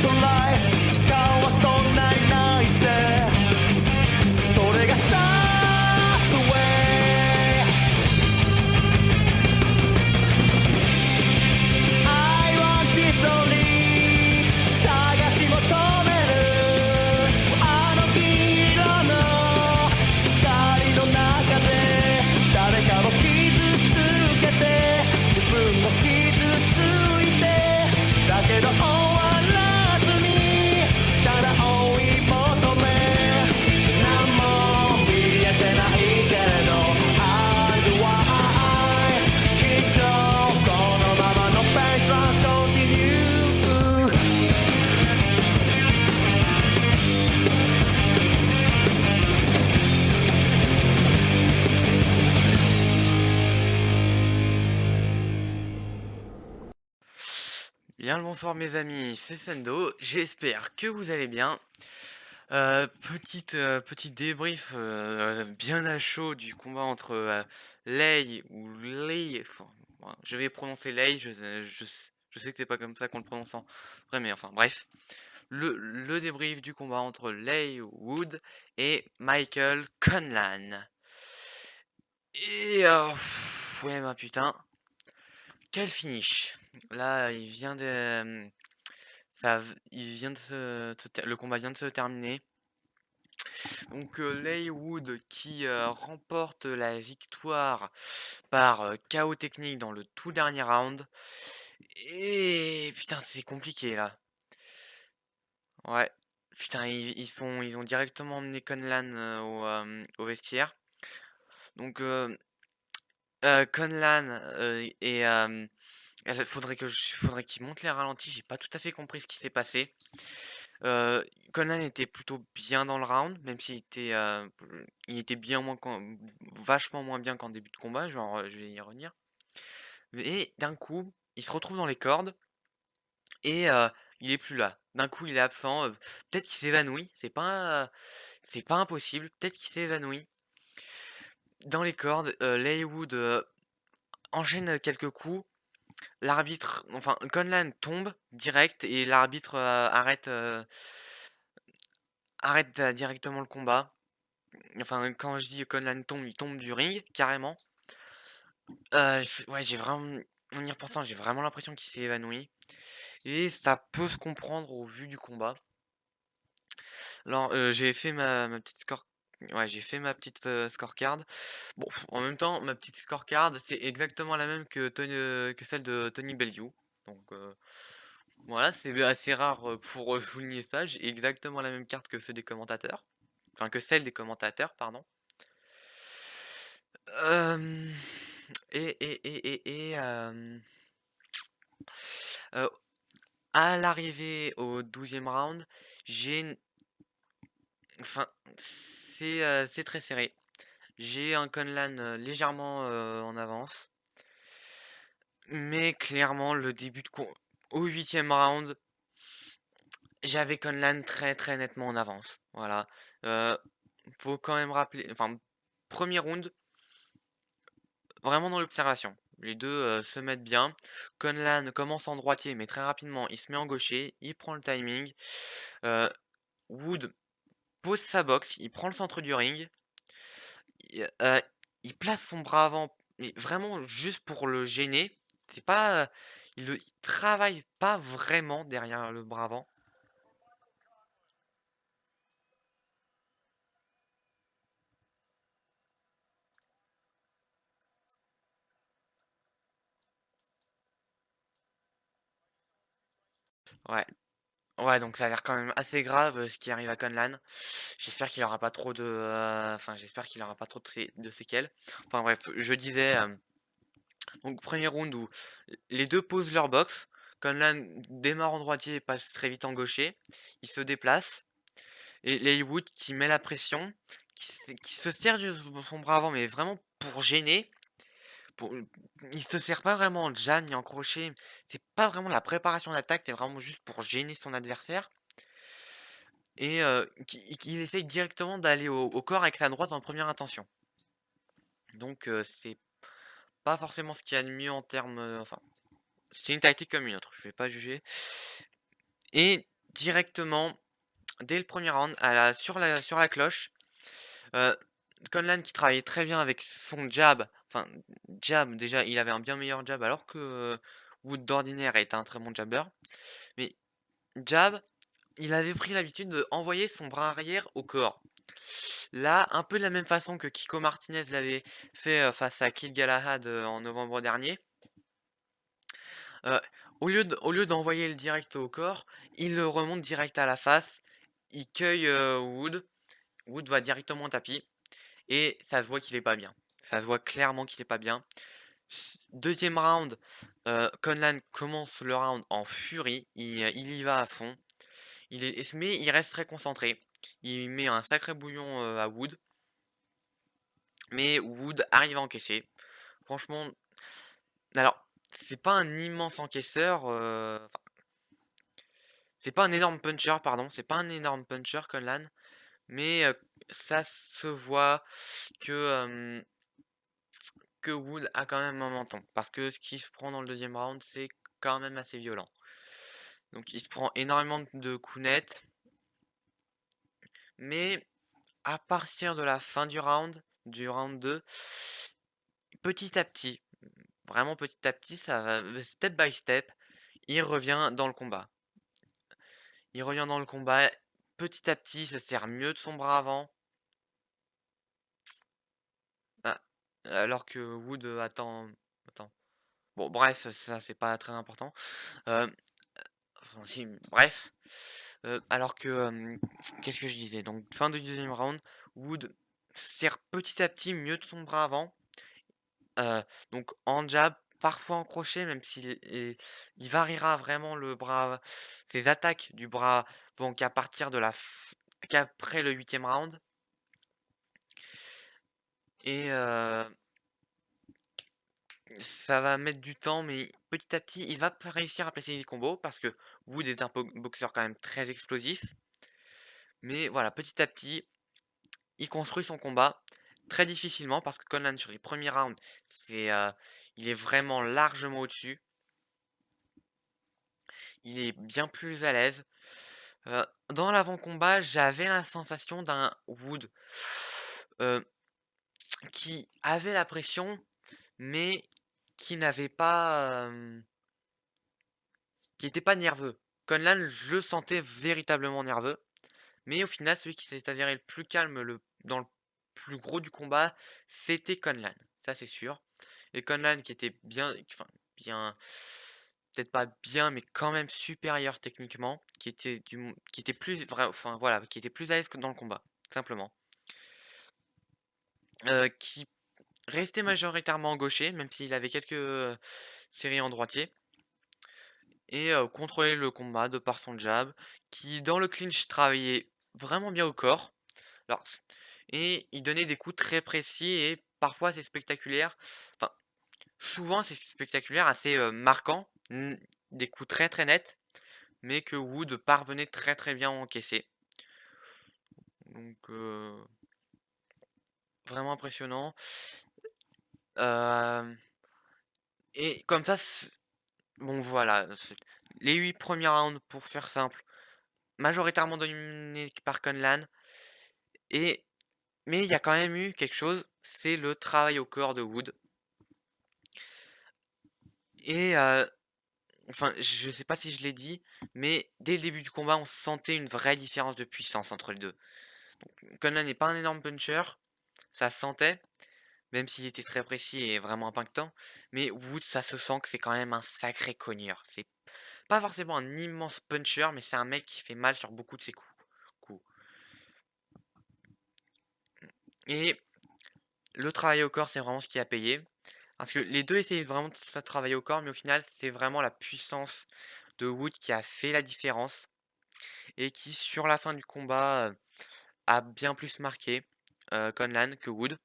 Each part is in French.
to life 時間はそんなにないぜそれが Starts away I want this only 探し求めるあの銀色の光の中で誰かを傷つけて自分も傷ついてだけど終わらずにただ追い求め何も見えてないけれど I do I きっとこのままの Pain Trans Continue Bien le bonsoir mes amis, c'est Sendo, j'espère que vous allez bien. Petit débrief bien à chaud du combat entre Lei ou Lei, enfin, bon, je vais prononcer Lei, je sais que c'est pas comme ça qu'on le prononce en vrai, mais enfin bref. Le débrief du combat entre Lei Wood et Michael Conlan. Et ouais bah putain, quel finish! Là, il vient de le combat vient de se terminer. Donc, Leigh Wood qui remporte la victoire par KO technique dans le tout dernier round. Et putain, c'est compliqué là. Ouais, putain, ils ont directement emmené Conlan au vestiaire. Donc, Conlan faudrait qu'il monte les ralentis. J'ai pas tout à fait compris ce qui s'est passé. Conlan était plutôt bien dans le round, même il était vachement moins bien qu'en début de combat, genre, je vais y revenir. Et d'un coup, il se retrouve dans les cordes et il est plus là. D'un coup, il est absent. Peut-être qu'il s'évanouit. C'est pas impossible. Peut-être qu'il s'évanouit dans les cordes. Leigh Wood enchaîne quelques coups. L'arbitre, enfin, Conlan tombe direct et l'arbitre arrête directement le combat. Enfin, quand je dis Conlan tombe, il tombe du ring, carrément. Ouais, en y repensant, j'ai vraiment l'impression qu'il s'est évanoui. Et ça peut se comprendre au vu du combat. Alors, j'ai fait ma petite score. Ouais, j'ai fait ma petite scorecard. Bon, en même temps, ma petite scorecard, c'est exactement la même que celle de Tony Bellew. Donc, voilà, c'est assez rare pour souligner ça. J'ai exactement la même carte que ceux des commentateurs. Enfin, que celle des commentateurs, pardon. Euh, euh, à l'arrivée au 12e round, enfin, c'est très serré. J'ai un Conlan légèrement en avance. Mais clairement, au 8e round, j'avais Conlan très très nettement en avance. Voilà. Faut quand même rappeler. Enfin, premier round, vraiment dans l'observation. Les deux se mettent bien. Conlan commence en droitier, mais très rapidement, il se met en gaucher. Il prend le timing. Wood pose sa boxe. Il prend le centre du ring. Il place son bras avant, mais vraiment juste pour le gêner. C'est pas, il travaille pas vraiment derrière le bras avant. Ouais. Ouais, donc ça a l'air quand même assez grave ce qui arrive à Conlan. J'espère qu'il aura pas trop de, enfin j'espère qu'il aura pas trop de séquelles. Enfin bref, je disais, donc premier round où les deux posent leur box. Conlan démarre en droitier et passe très vite en gaucher. Il se déplace. Et Leigh Wood qui met la pression, qui se sert de son bras avant, mais vraiment pour gêner. Pour, il se sert pas vraiment en jab ni en crochet. C'est pas vraiment la préparation d'attaque, c'est vraiment juste pour gêner son adversaire. Et qu'il essaye directement d'aller au corps avec sa droite en première intention. Donc c'est pas forcément ce qu'il y a de mieux en termes. Enfin, c'est une tactique comme une autre, je vais pas juger. Et directement, dès le premier round, sur la cloche, heu, Conlan qui travaillait très bien avec son jab, enfin jab déjà, il avait un bien meilleur jab alors que, Wood d'ordinaire est un très bon jabber. Mais jab, il avait pris l'habitude d'envoyer son bras arrière au corps. Là, un peu de la même façon que Kiko Martinez l'avait fait, face à Kid Galahad, en novembre dernier. Heu, au lieu d'envoyer le direct au corps, il le remonte direct à la face. Il cueille, Wood. Wood va directement au tapis et ça se voit qu'il est pas bien. Ça se voit clairement qu'il est pas bien. 2e round, Conlan commence le round en furie. Il y va à fond. Mais il reste très concentré. Il met un sacré bouillon, à Wood, mais Wood arrive à encaisser. Franchement, alors, c'est pas un immense encaisseur, c'est pas un énorme puncher, pardon, c'est pas un énorme puncher, Conlan, mais ça se voit que, que Wood a quand même un menton. Parce que ce qui se prend dans le 2e round, c'est quand même assez violent. Donc il se prend énormément de coups nets, mais à partir de la fin du round 2, petit à petit, vraiment petit à petit, ça va step by step, il revient dans le combat. Il revient dans le combat, petit à petit, il se sert mieux de son bras avant. Ah, alors que Wood, attends. Bon bref, ça c'est pas très important. Hem, enfin si, bref. Alors que, qu'est-ce que je disais? Donc fin du 2e round, Wood sert petit à petit mieux de son bras avant. Donc en jab, parfois en crochet, même il variera vraiment le bras. Ses attaques du bras vont qu'après le 8e round. Et ça va mettre du temps, mais petit à petit, il va réussir à placer des combos parce que Wood est un boxeur quand même très explosif. Mais voilà, petit à petit, il construit son combat très difficilement parce que Conlan sur les premiers rounds, il est vraiment largement au-dessus. Il est bien plus à l'aise. Dans l'avant-combat, j'avais la sensation d'un Wood heu, qui avait la pression, mais qui n'avait pas, qui était pas nerveux. Conlan, je le sentais véritablement nerveux, mais au final, celui qui s'est avéré le plus calme dans le plus gros du combat, c'était Conlan, ça c'est sûr. Et Conlan qui était bien, enfin bien, peut-être pas bien, mais quand même supérieur techniquement, qui était plus vrai, enfin voilà, qui était plus à l'aise que dans le combat, simplement. Qui restait majoritairement gaucher, même s'il avait quelques, séries en droitier. Et contrôler le combat de par son jab, qui dans le clinch travaillait vraiment bien au corps. Alors, et il donnait des coups très précis et parfois assez spectaculaires. Enfin, souvent c'est spectaculaire, assez marquant, des coups très très nets, mais que Wood parvenait très très bien à encaisser. Donc vraiment impressionnant. Euh, et comme ça, bon voilà, les 8 premiers rounds pour faire simple, majoritairement dominés par Conlan. Et mais il y a quand même eu quelque chose, c'est le travail au corps de Wood. Et enfin, je sais pas si je l'ai dit, mais dès le début du combat, on sentait une vraie différence de puissance entre les 2. Donc Conlan n'est pas un énorme puncher, ça se sentait, même s'il était très précis et vraiment impactant, mais Wood, ça se sent que c'est quand même un sacré cogneur. C'est pas forcément un immense puncher, mais c'est un mec qui fait mal sur beaucoup de ses coups. Et le travail au corps, c'est vraiment ce qui a payé. Parce que les 2 essayaient vraiment de ça travailler au corps, mais au final, c'est vraiment la puissance de Wood qui a fait la différence et qui, sur la fin du combat, a bien plus marqué, Conlan que Wood.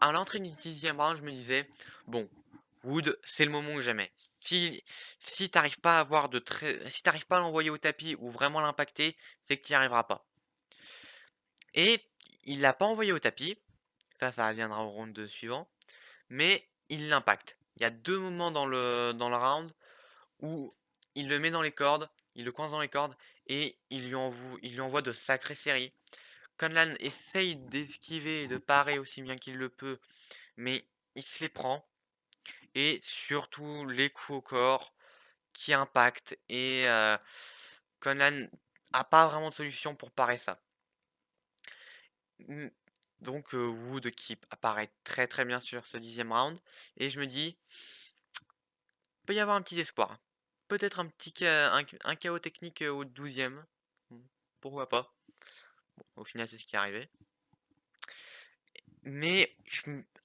À l'entrée du 10e round, je me disais: «Bon, Wood, c'est le moment ou jamais. Si t'arrives pas à avoir si t'arrives pas à l'envoyer au tapis ou vraiment l'impacter, c'est que tu y arriveras pas». Et il l'a pas envoyé au tapis, ça reviendra au round suivant, mais il l'impacte. Il y a 2 moments dans le round où il le met dans les cordes, il le coince dans les cordes et il lui envoie de sacrées séries. Conlan essaye d'esquiver et de parer aussi bien qu'il le peut, mais il se les prend et surtout les coups au corps qui impactent et Conlan a pas vraiment de solution pour parer ça. Mmh, donc Wood qui apparaît très, très bien sur ce 10e round et je me dis: «Peut y avoir un petit espoir. Peut-être un petit un KO technique, au 12e. Mmh, pourquoi pas?» Bon, au final, c'est ce qui est arrivé. Mais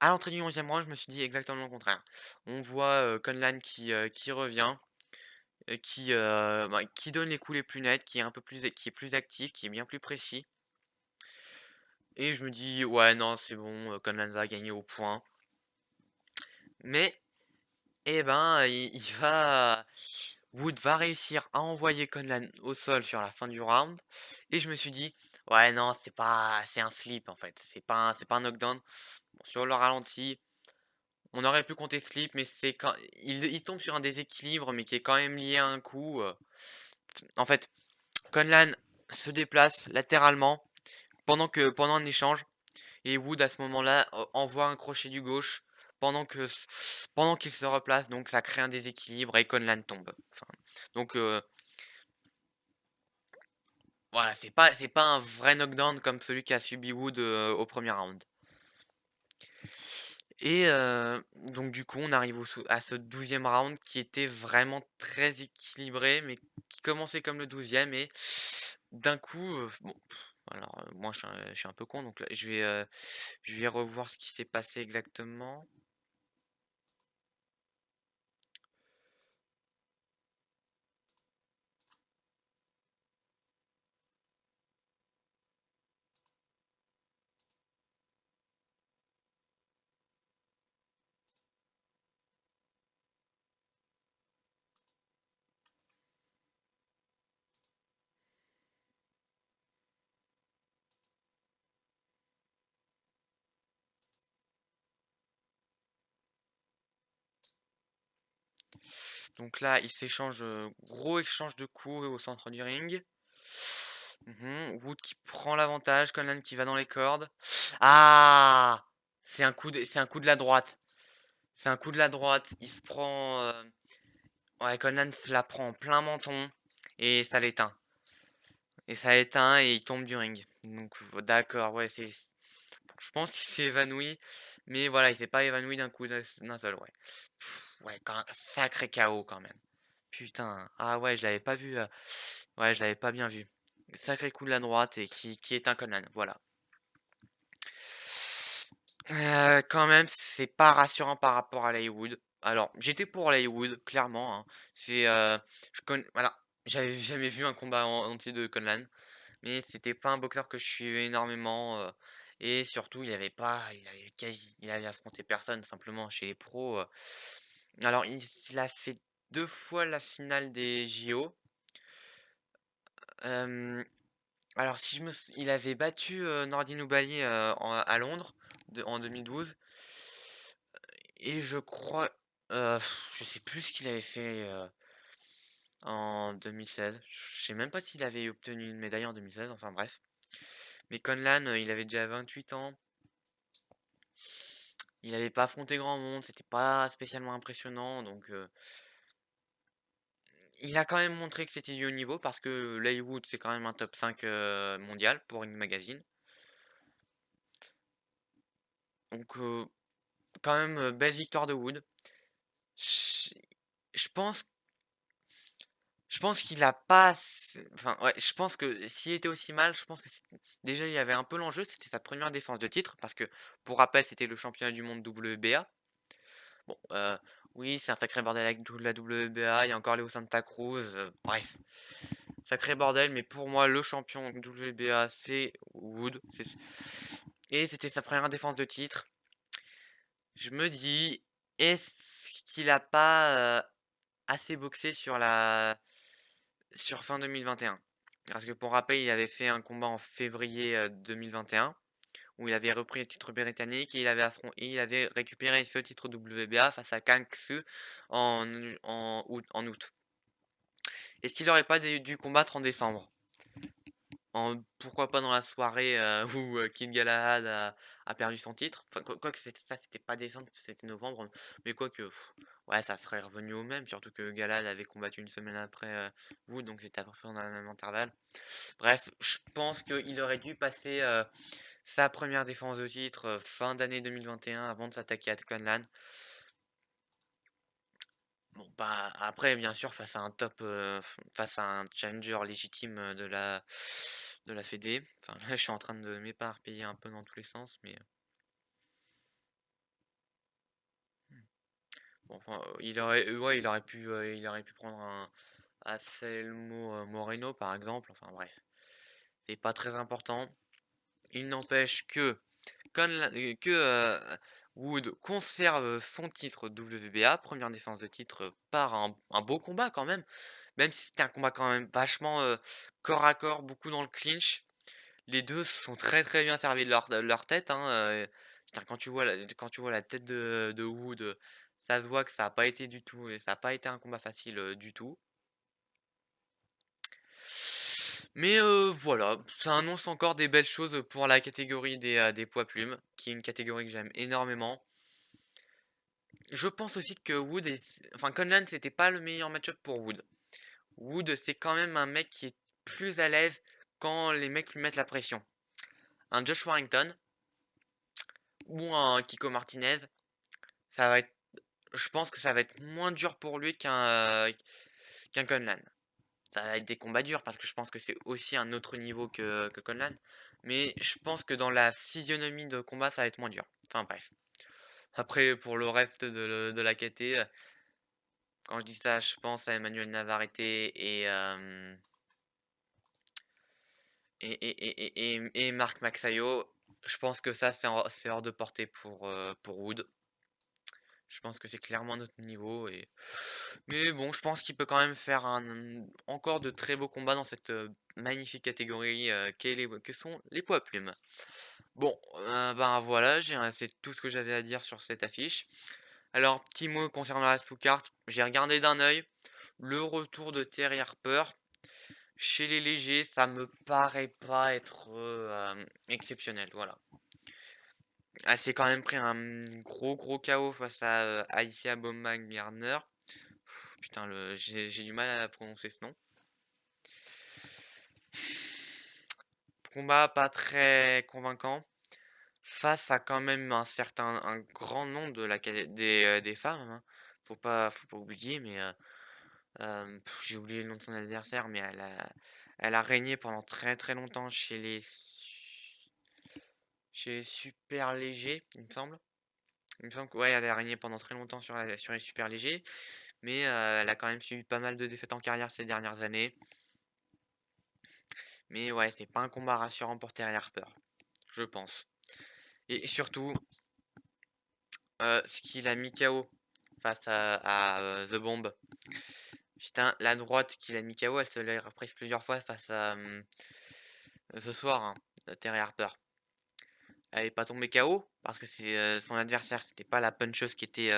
à l'entrée du 11e round, je me suis dit exactement le contraire. On voit, Conlan qui revient, qui donne les coups les plus nets, qui est plus actif, qui est bien plus précis et je me dis: «Ouais, non, c'est bon, Conlan va gagner au point». Mais eh ben, Wood va réussir à envoyer Conlan au sol sur la fin du round et je me suis dit: «Ouais, non, c'est un slip, en fait, c'est pas un knockdown». Bon, sur le ralenti, on aurait pu compter slip, mais c'est quand il tombe sur un déséquilibre, mais qui est quand même lié à un coup, en fait, Conlan se déplace latéralement pendant un échange et Wood, à ce moment-là, envoie un crochet du gauche pendant qu'il se replace, donc ça crée un déséquilibre et Conlan tombe. Enfin, donc voilà, c'est pas un vrai knockdown comme celui qu'a subi Wood, au premier round. Et donc du coup, on arrive à ce 12e round qui était vraiment très équilibré, mais qui commençait comme le 12e et d'un coup, bon, alors, moi je suis un peu con, donc là je vais revoir ce qui s'est passé exactement. Donc là, ils s'échangent, gros échange de coups au centre du ring. Wood qui prend l'avantage, Conlan qui va dans les cordes. Ah! C'est un coup de la droite. C'est un coup de la droite. Il se prend, ouais, Conlan se la prend en plein menton et ça l'éteint. Et ça l'éteint et il tombe du ring. Donc d'accord, ouais, je pense qu'il s'est évanoui, mais voilà, il s'est pas évanoui d'un seul, ouais. Ouais, sacré KO quand même. Putain, ah ouais, je l'avais pas vu, ouais, je l'avais pas bien vu. Sacré coup de la droite et qui est un Conan, voilà. Quand même, c'est pas rassurant par rapport à Leywood. Alors, j'étais pour Leywood, clairement, hein. Voilà, j'avais jamais vu un combat entier de Conlan, mais c'était pas un boxeur que je suivais énormément, et surtout, il avait affronté personne simplement chez les pros. Alors, il a fait 2 fois la finale des JO. Hem, alors si je me sou il avait battu, Nordin Oubaali, à Londres en 2012 et je crois, heu, je sais plus ce qu'il avait fait, en 2016. Je sais même pas s'il avait obtenu une médaille en 2016, enfin bref. Mais Conlan, il avait déjà 28 ans. Il avait pas affronté grand monde, c'était pas spécialement impressionnant donc il a quand même montré que c'était du haut niveau parce que Leigh Wood, c'est quand même un top 5 mondial pour Ring Magazine. Donc quand même, belle victoire de Wood. Je je pense je pense qu'il a pas enfin, ouais, je pense que s'il était aussi mal, je pense que déjà, il y avait un peu l'enjeu, c'était sa première défense de titre parce que, pour rappel, c'était le championnat du monde WBA. Bon, oui, c'est un sacré bordel avec la WBA, il y a encore Leo Santa Cruz, bref, sacré bordel, mais pour moi, le champion WBA, c'est Wood, et c'était sa première défense de titre. Je me dis: «Est-ce qu'il a pas, assez boxé sur fin 2021?» Parce que pour rappel, il avait fait un combat en février, 2021 où il avait repris le titre britannique et il avait récupéré ce titre WBA face à Kang Xu en août. Est-ce qu'il aurait pas dû combattre en décembre? Pourquoi pas dans la soirée, où, Kid Galahad a perdu son titre? Enfin, quoique c'était pas décembre, c'était novembre, mais quoique, ouais, ça serait revenu au même, surtout que Galahad avait combattu une semaine après, Wood, donc c'était à peu près dans le même intervalle. Bref, je pense qu'il aurait dû passer, sa première défense de titre, fin d'année 2021 avant de s'attaquer à Conlan. Bon, bah, après, bien sûr, face à un challenger légitime, de la fédé. Enfin, là, je suis en train de m'éparpiller un peu dans tous les sens, mais bon, enfin, il aurait pu prendre un Anselmo Moreno, par exemple. Enfin, bref, c'est pas très important. Il n'empêche que Wood conserve son titre WBA, première défense de titre par un beau combat quand même. Même si c'était un combat quand même vachement corps à corps, beaucoup dans le clinch. Les deux se sont très très bien servis de leur tête, hein, putain, quand tu vois la tête de Wood, ça se voit que ça a pas été du tout, et ça a pas été un combat facile du tout. Mais voilà, ça annonce encore des belles choses pour la catégorie des poids plumes, qui est une catégorie que j'aime énormément. Je pense aussi que enfin, Conlan, c'était pas le meilleur match-up pour Wood. Wood, c'est quand même un mec qui est plus à l'aise quand les mecs lui mettent la pression. Un Josh Warrington ou un Kiko Martinez, ça va être, je pense que ça va être moins dur pour lui qu'un Conlan. Ça va être des combats durs parce que je pense que c'est aussi un autre niveau que Conlan. Mais je pense que dans la physionomie de combat, ça va être moins dur. Enfin bref. Après, pour le reste de la KT, quand je dis ça, je pense à Emmanuel Navarrete et Marc Maxayo. Je pense que ça, c'est hors de portée pour Wood. Je pense que c'est clairement notre niveau. Mais bon, je pense qu'il peut quand même faire encore de très beaux combats dans cette magnifique catégorie que sont les poids plumes. Bon, ben voilà, c'est tout ce que j'avais à dire sur cette affiche. Alors, petit mot concernant la sous-carte, j'ai regardé d'un œil le retour de Terry Harper. Chez les légers, ça me paraît pas être exceptionnel, voilà. Elle s'est quand même pris un gros KO face à Alicia Baumgartner. Putain, j'ai du mal à prononcer ce nom. Combat pas très convaincant. Face à quand même un grand nom des femmes, hein. Faut pas oublier, mais j'ai oublié le nom de son adversaire, mais elle a régné pendant très très longtemps chez les super légers, il me semble. Il me semble que ouais, elle a régné pendant très longtemps sur les super légers, mais elle a quand même subi pas mal de défaites en carrière ces dernières années. Mais ouais, c'est pas un combat rassurant pour Terry Harper, je pense. Et surtout, ce qu'il a mis KO face à The Bomb. Putain, la droite qu'il a mis KO, elle se l'est reprise plusieurs fois face à ce soir, hein, Terry Harper. Elle est pas tombée KO parce que son adversaire, c'était pas la puncheuse qui était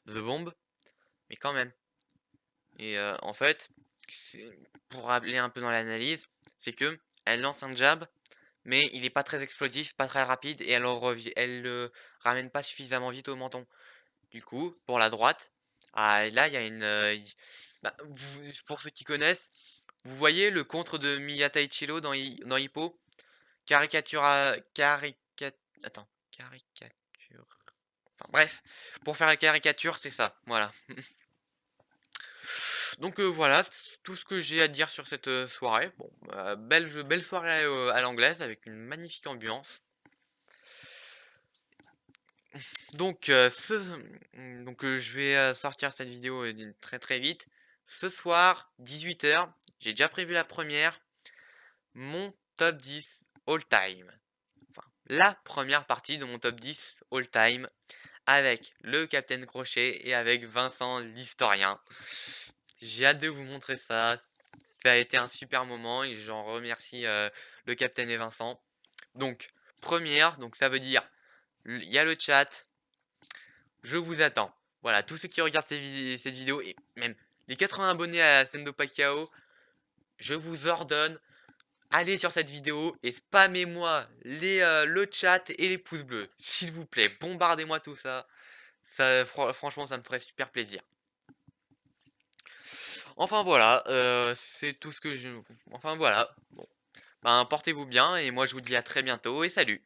The Bomb, mais quand même. Et en fait, pour aller un peu dans l'analyse, c'est que elle lance un jab, mais il est pas très explosif, pas très rapide, et elle le ramène pas suffisamment vite au menton. Du coup, pour la droite, là, il y a bah, pour ceux qui connaissent, vous voyez le contre de Miya Taichiro dans Hippo? Attends, caricature. Enfin bref, pour faire la caricature, c'est ça, voilà. Donc voilà, c'est tout ce que j'ai à dire sur cette soirée. Bon, belle soirée à l'anglaise avec une magnifique ambiance. Donc, je vais sortir cette vidéo très très vite. Ce soir, 18h, j'ai déjà prévu la première, mon top 10 all time. Enfin, la première partie de mon top 10 all time avec le Capitaine Crochet et avec Vincent l'historien. J'ai hâte de vous montrer ça. Ça a été un super moment et j'en remercie le Capitaine et Vincent. Donc, première, donc ça veut dire, il y a le chat. Je vous attends. Voilà, tous ceux qui regardent cette vidéo, et même les 80 abonnés à Sendo Pacquiao, je vous ordonne, allez sur cette vidéo et spammez-moi le chat et les pouces bleus. S'il vous plaît, bombardez-moi tout ça. Franchement, ça me ferait super plaisir. Enfin voilà, c'est tout ce que je... Enfin voilà. Bon. Ben, portez-vous bien et moi je vous dis à très bientôt et salut!